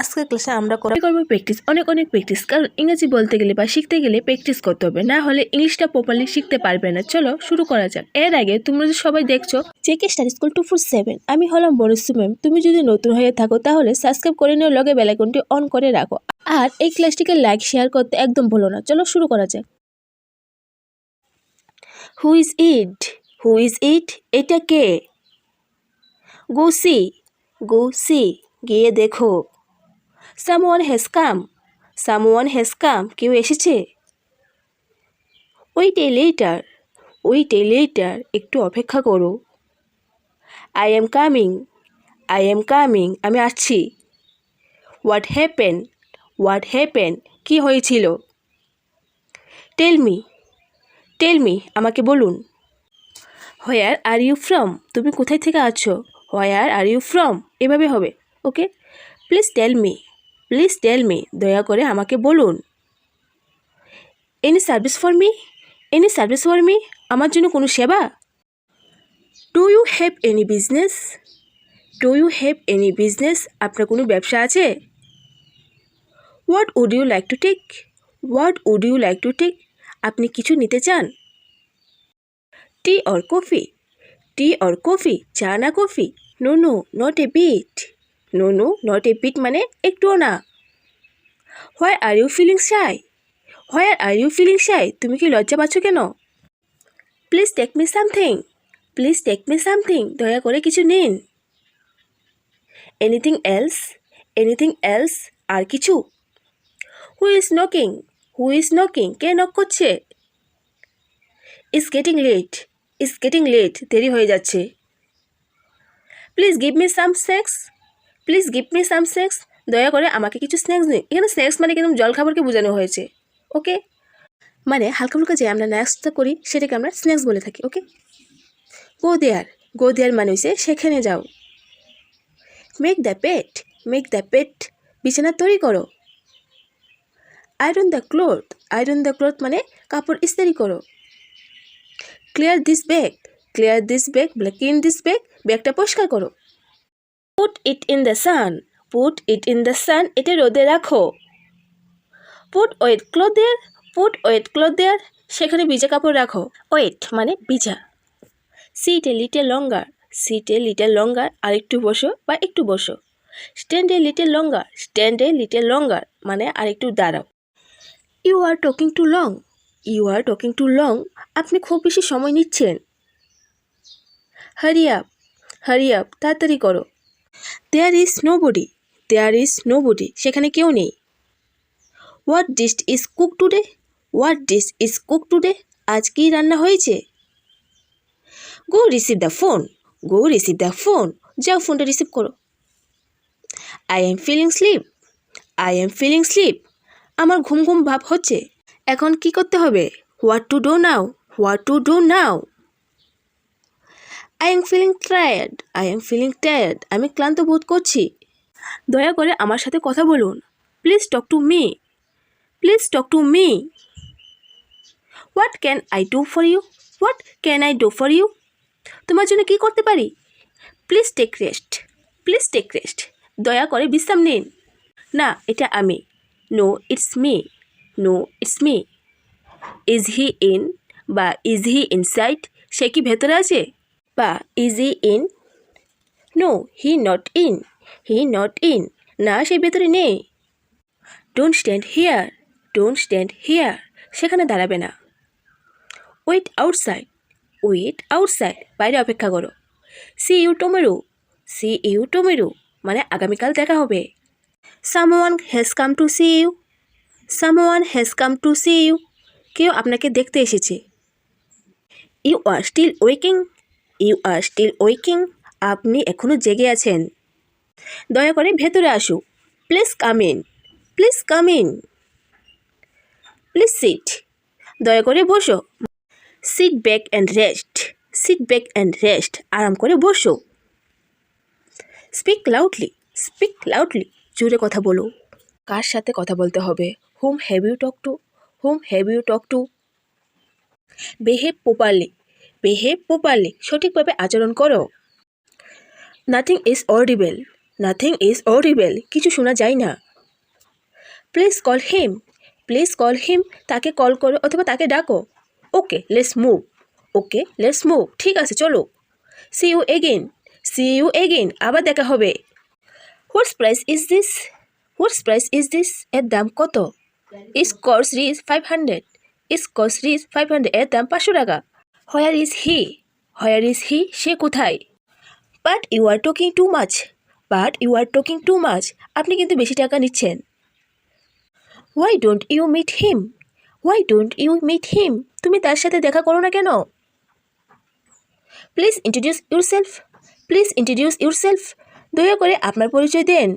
আজকের ক্লাসে আমরা করব প্র্যাকটিস, অনেক প্র্যাকটিস। কারণ ইংরেজি বলতে গেলে বা শিখতে গেলে প্র্যাকটিস করতে হবে, না হলে ইংলিশটা প্রপারলি শিখতে পারবে না। চলো শুরু করা যাক। এর আগে তোমরা যে সবাই দেখছো জেকে স্টাডি স্কুল 247, আমি হলাম বনশ্রী ম্যাম। তুমি যদি নতুন হয়ে থাকো তাহলে সাবস্ক্রাইব করে নিও, লগে বেল আইকনটি অন করে রাখো। আর এই ক্লাসটিকে লাইক শেয়ার করতে একদম ভুলো না। চলো শুরু করা যাক। Who is it? Who is it? এটা কে? গো সি, গিয়ে দেখো। সামওয়ান হ্যাজ কাম, কেউ এসেছে। ওয়েট এ লেটার, একটু অপেক্ষা করো। আই এম কামিং, আমি আসছি। হোয়াট হ্যাপেন, কি হয়েছিল। টেল মি, আমাকে বলুন। হোয়ার আর ইউ ফ্রম, তুমি কোথায় থেকে আছো। হোয়ার আর ইউ ফ্রম, এভাবে হবে। ওকে, প্লিজ টেল মি, দয়া করে আমাকে বলুন। এনি সার্ভিস ফর মি, আমার জন্য কোনো সেবা। Do you have any business, আপনার কোনো ব্যবসা আছে। What would you like to take, আপনি কিছু নিতে চান। টি অর কফি, চা না coffee. No not a bit মানে একটুও না। Why are you feeling shy, তুমি কি লজ্জা পাচ্ছ কেন। প্লিজ টেক মি সামথিং, দয়া করে কিছু নিন। এনিথিং এলস, আর কিছু। Who is knocking, K knock করছে। ইটস গেটিং লেট, দেরি হয়ে যাচ্ছে। Please give me some snacks, দয়া করে আমাকে কিছু স্ন্যাক্স দিন। এখানে স্ন্যাক্স মানে কিন্তু জলখাবারকে বোঝানো হয়েছে। ওকে, মানে হালকা ফুলকা যে আমরা নাস্তা করি সেটাকে আমরা স্ন্যাক্স বলে থাকি। ওকে, গো দেয়ার মানে হচ্ছে সেখানে যাও। মেক দ্য পেট, বিছানা তৈরি করো। আয়রন দ্য ক্লথ মানে কাপড় ইস্ত্রি করো। Clear this bag, clean this bag, ব্যাগটা পরিষ্কার করো। Put it in the sun, এটা রোদে রাখো। পুট ওয়েট ক্লথ দেয়ার, সেখানে ভিজা কাপড় রাখো। ওয়েট মানে ভিজা। সিট এ লিটল লঙ্গার, আর একটু বসো বা একটু বসো। স্ট্যান্ড এ লিটল লঙ্গার, মানে আর একটু দাঁড়াও। You are talking too long, আপনি খুব বেশি সময় নিচ্ছেন। হারি আপ, তাড়াতাড়ি করো। দেয়ার ইজ নোবডি, সেখানে কেউ নেই। What dish is cook today, আজ কি রান্না হয়েছে। গো রিসিভ দ্য ফোন, যাও ফোনটা রিসিভ করো। আই এম ফিলিং স্লিপ, আমার ঘুম ভাব হচ্ছে। এখন কি করতে হবে। What to do now. I am feeling tired, আমি ক্লান্ত বোধ করছি। দয়া করে আমার সাথে কথা বলুন। Please talk to me. What can I do for you, তোমার জন্য কি করতে পারি। প্লিজ টেক রেস্ট, দয়া করে বিশ্রাম নিন। না, এটা আমি। No it's me. Is he inside, সে কি ভেতরে আছে। বা is he in. No he not in, না সে ভেতরে নেই। ডোন্ট স্ট্যান্ড হিয়ার, সেখানে দাঁড়াবে না। ওয়েট আউটসাইড, বাইরে অপেক্ষা করো। সি ইউ টুমরো, মানে আগামীকাল দেখা হবে। Someone has come to see you, কেউ আপনাকে দেখতে এসেছে। ইউ আর স্টিল ওয়েকিং, আপনি এখনো জেগে আছেন। দয়া করে ভেতরে আসুন। Please come in. Please sit, দয়া করে বসো। সিট ব্যাক অ্যান্ড রেস্ট, আরাম করে বসো। স্পিক লাউডলি, জোরে কথা বলো। কার সাথে কথা বলতে হবে। Hmm have you talk to. Behave properly, সঠিকভাবে আচরণ করো। Nothing is audible, nothing is audible, কিছু শোনা যায় না। Please call him, please call him, তাকে কল করো অথবা তাকে ডাকো। Okay let's move, okay let's move, ঠিক আছে চলো। See you again, see you again, আবার দেখা হবে। What's price is this, what's price is this, এর দাম কত? ইস কোর্স রিজ 500, ইস কোর্স রিজ 500, এর দাম 500 টাকা। Where is he, where is he, সে কোথায়? But you are talking too much, but you are talking too much, আপনি কিন্তু বেশি টাকা নিচ্ছেন। Why don't you meet him, why don't you meet him, তুমি তার সাথে দেখা করো না কেন? Please introduce yourself, please introduce yourself, দয়া করে আপনার পরিচয় দেন।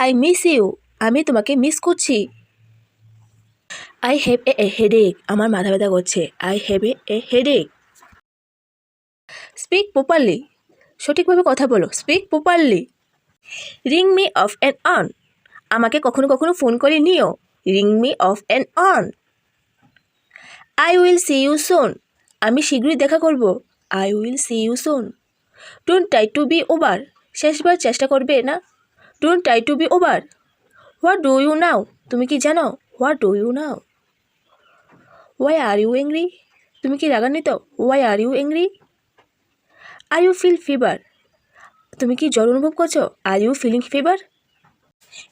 আই মিস ইউ, আমি তোমাকে মিস করছি। আই হ্যাভ এ হেডেক, আমার মাথা ব্যথা করছে। I have a headache. Speak properly, সঠিকভাবে কথা বলো। Speak properly. Ring me off and on, আমাকে কখনো কখনো ফোন করে নিও। Ring me off and on. I will see you soon, আমি শীঘ্রই দেখা করব। I will see you soon. Don't try to be over, শেষবার চেষ্টা করবে না। Don't try to be over. What do you know, তুমি কি জানো? What do you now. Y are you angry, তুমি কি রাগান্বিত? Why are you angry. Are you feel fever, তুমি কি জ্বর অনুভব করছো? Are you feeling fever.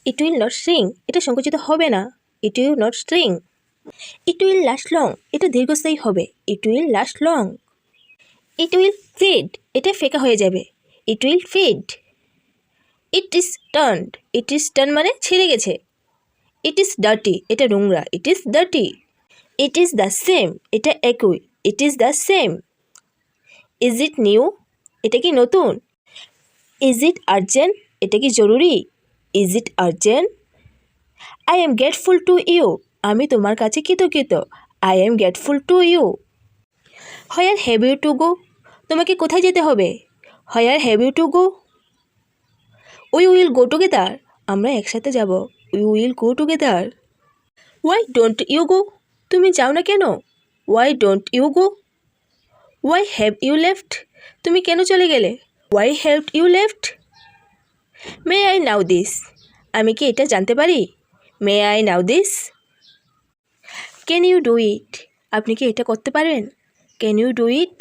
It will not string, এটা সংকুচিত হবে না। It will not string. It will last long, এটা দীর্ঘস্থায়ী হবে। It will last long. It will fade, এটা ফেকা হয়ে যাবে। It will fade. It is turned, it is turn মানে ছেড়ে গেছে। ইট ইজ ডার্টি, এটা নোংরা। It is dirty. It is the same, এটা একই। It is the same. Is it new, এটা কি নতুন? ইজ ইট আর্জেন্ট, এটা কি জরুরি? Is it urgent. I am grateful to you, আমি তোমার কাছে কৃতজ্ঞ। I am grateful to you. Where have you to go, তোমাকে কোথায় যেতে হবে? Where have you to go. We will go together, আমরা একসাথে যাব। We will go together. Why don't you go, তুমি যাও না কেন? Why don't you go. Why have you left, তুমি কেন চলে গেলে? Why have you left. May I know this, আমি কি এটা জানতে পারি? May I know this. Can you do it, আপনি কি এটা করতে পারেন? Can you do it.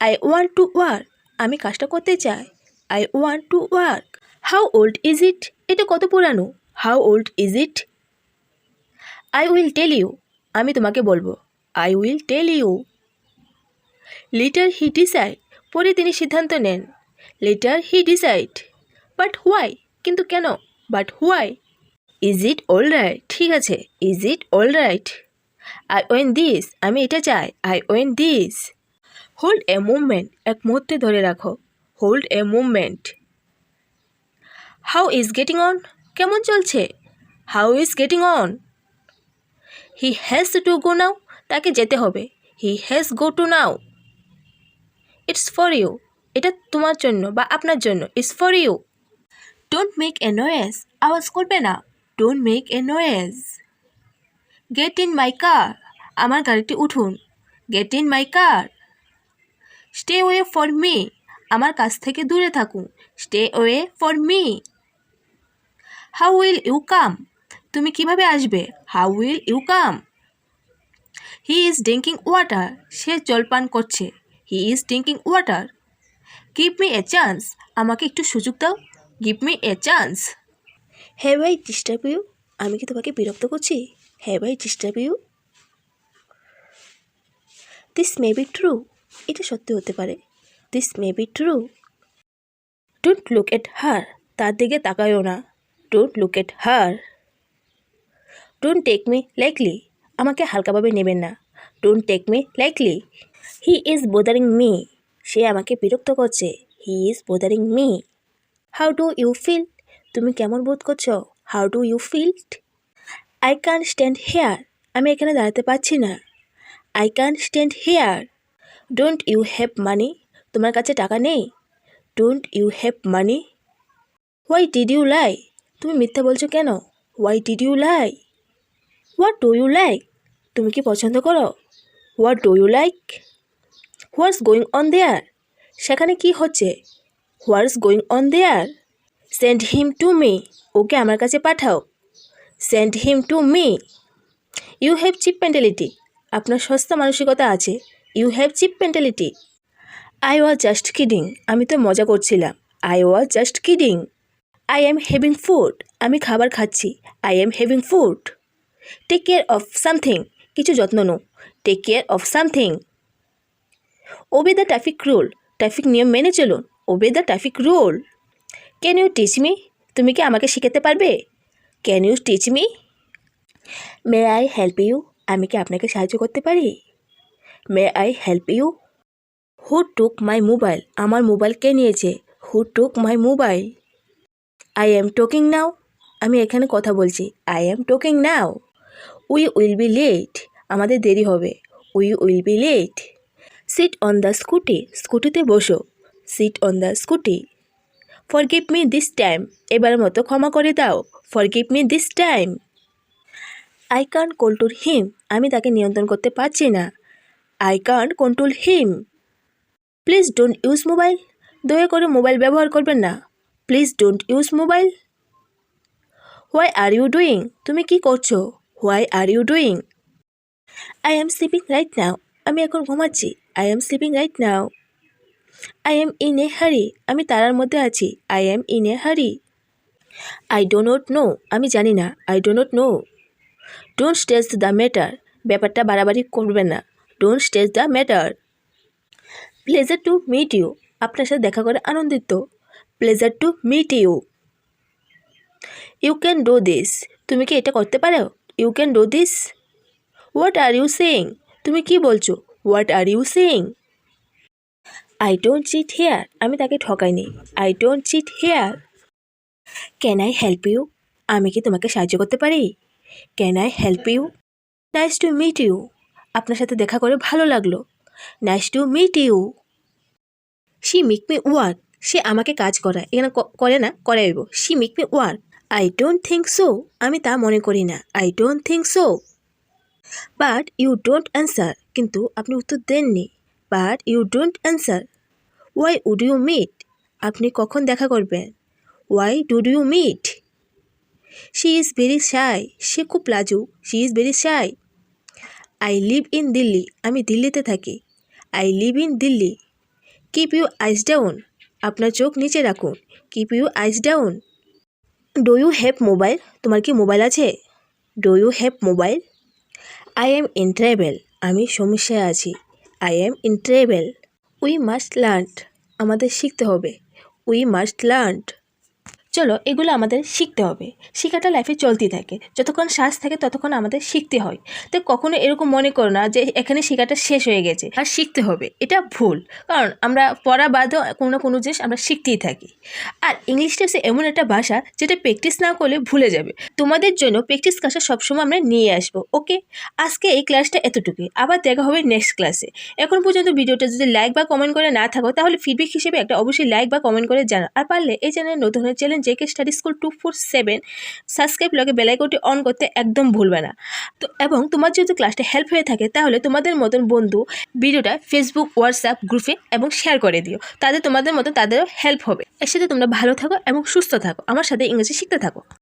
I want to work, আমি কাজটা করতে চাই। I want to work. How old is it, এটা কত পুরানো? How old is it. I will tell you, আমি তোমাকে বলবো। I will tell you. Later he decide, পরে তিনি সিদ্ধান্ত নেন। Later he decide. But why, কিন্তু কেন? But why. Is it all right, ঠিক আছে। Is it all right. I want this, আমি এটা চাই। I want this. Hold a movement, এক মুহূর্তে ধরে রাখো। Hold a movement. How is getting on, কেমন চলছে? How is getting on. He has to go now, তাকে যেতে হবে। He has go to now. It's for you, এটা তোমার জন্য বা আপনার জন্য। It's for you. Don't make a noise, আওয়াজ করবে না। Don't make a noise. Get in my car, আমার গাড়িতে উঠুন। Get in my car. Stay away for me, আমার কাছ থেকে দূরে থাকুন। Stay away for me. How will you come, তুমি কিভাবে আসবে? How will you come. He is drinking water, সে জলপান করছে। He is drinking water. Give me a chance, আমাকে একটু সুযোগ দাও। Give me a chance. Have I disturb you, আমি কি তোমাকে বিরক্ত করছি? Have I disturb you. This may be true, এটা সত্যি হতে পারে। This may be true. Don't look at her, তার দিকে তাকায়ও না। Don't look at her. Don't take me likely, আমাকে হালকাভাবে নেবেন না। Don't take me likely. He is bothering me, সে আমাকে বিরক্ত করছে। He is bothering me. How do you feel, তুমি কেমন বোধ করছো? How do you feel. I can stand here, আমি এখানে দাঁড়াতে পারছি না। I can stand here. Don't you have money, তোমার কাছে টাকা নেই। Don't you have money. Why did you lie, তুমি মিথ্যা বলছো কেন? Why did you lie. What do you like, তুমি কি পছন্দ করো? What do you like. What's going on there, সেখানে কি হচ্ছে? What's going on there? Send him to me, ওকে আমার কাছে পাঠাও। Send him to me. You have cheap mentality, আপনার সস্তা মানসিকতা আছে। You have cheap mentality. I was just kidding, আমি তো মজা করছিলাম। I was just kidding. I am having food, আমি খাবার খাচ্ছি। I am having food. Take care of something, কিছু যত্ন নাও। Take care of something. Obey the traffic rule, traffic নিয়ম মেনে চলুন। Obey the traffic rule. Can you teach me, তুমি কি আমাকে শেখাতে পারবে? Can you teach me? May I help you, আমি কি আপনাকে সাহায্য করতে পারি? May I help you? Who took my mobile, আমার মোবাইল কে নিয়েছে? Who took my mobile? I am talking now, আমি এখানে কথা বলছি। I am talking now. We will be late, আমাদের দেরি হবে। We will be late. Sit on the scooty, স্কুটিতে বসো। Sit on the scooty. Forgive me this time, এবারের মতো ক্ষমা করে দাও। Forgive me this time. I can't control him, আমি তাকে নিয়ন্ত্রণ করতে পারছি না। I can't control him. Please don't use mobile, দয়া করে মোবাইল ব্যবহার করবেন না। Please don't use mobile. Why are you doing, তুমি কি করছো? Why are you doing? I M sleeping right now, আমি এখন ঘুমাচ্ছি। I am sleeping right now. I am in a হারি, আমি তারার মধ্যে আছি। আই এম ইন এ হারি। আই ডো নট নো, আমি জানি না। I do not know. Don't stress the matter, ব্যাপারটা বাড়াবাড়ি করবেন না। Don't stress the matter. Pleasure to meet you, আপনার সাথে দেখা করে আনন্দিত। Pleasure to meet you. You can do this, তুমি কি এটা করতে পারো? You can do this. What are you saying, তুমি কি বলছো? What are you saying? I don't cheat here, আমি তাকে ঠকাইনি। I don't cheat here. Can I help you, আমি কি তোমাকে সাহায্য করতে পারি? Can I help you? Nice to meet you, আপনার সাথে দেখা করে ভালো লাগলো। Nice to meet you. She make me work, সে আমাকে কাজ করায়। এখানে করে না, করাইব। She make me work. I don't think so, আমি তা মনে করি না। I don't think so. But you don't answer, কিন্তু আপনি উত্তর দেননি। But you don't answer. Why would you meet, আপনি কখন দেখা করবেন? Why would you meet? She is very shy, সে খুব লাজুক। She is very shy. I live in Delhi, আমি দিল্লিতে থাকি। I live in Delhi. Keep you eyes down, আপনার চোখ নিচে রাখুন। Keep you eyes down. Do you have mobile, তোমার কি মোবাইল আছে? Do you have mobile? I am in trouble, আমি সমস্যায় আছি। I am in trouble. We must learn, আমাদের শিখতে হবে। We must learn. চলো, এগুলো আমাদের শিখতে হবে। শেখাটা লাইফে চলতেই থাকে, যতক্ষণ শ্বাস থাকে ততক্ষণ আমাদের শিখতে হয়। তো কখনো এরকম মনে করো না যে এখানে শেখাটা শেষ হয়ে গেছে আর শিখতে হবে, এটা ভুল। কারণ আমরা পড়া বাদেও কোনো না কোনো জিনিস আমরা শিখতেই থাকি। আর ইংলিশটা হচ্ছে এমন একটা ভাষা যেটা প্র্যাকটিস না করলে ভুলে যাবে। তোমাদের জন্য প্র্যাকটিস ক্লাসটা সবসময় আমরা নিয়ে আসবো। ওকে, আজকে এই ক্লাসটা এতটুকুই, আবার দেখা হবে নেক্সট ক্লাসে। এখন পর্যন্ত ভিডিওটা যদি লাইক বা কমেন্ট করে না থাকো তাহলে ফিডব্যাক হিসেবে একটা অবশ্যই লাইক বা কমেন্ট করে জানাও। আর পারলে এই চ্যানেল নতুন হয়ে channel GK study school 247 subscribe লগে বেল আইকনটি অন করতে একদম ভুলবে না। তো এবং তোমার যদি ক্লাসটা হেল্প হয়ে থাকে তাহলে তোমাদের মতন বন্ধু ভিডিওটা ফেসবুক, হোয়াটসঅ্যাপ গ্রুপে এবং শেয়ার করে দিও, তাদের তোমাদের মতো তাদেরও হেল্প হবে। এর সাথে তোমরা ভালো থাকো এবং সুস্থ থাকো, আমার সাথে ইংরেজি শিখতে থাকো।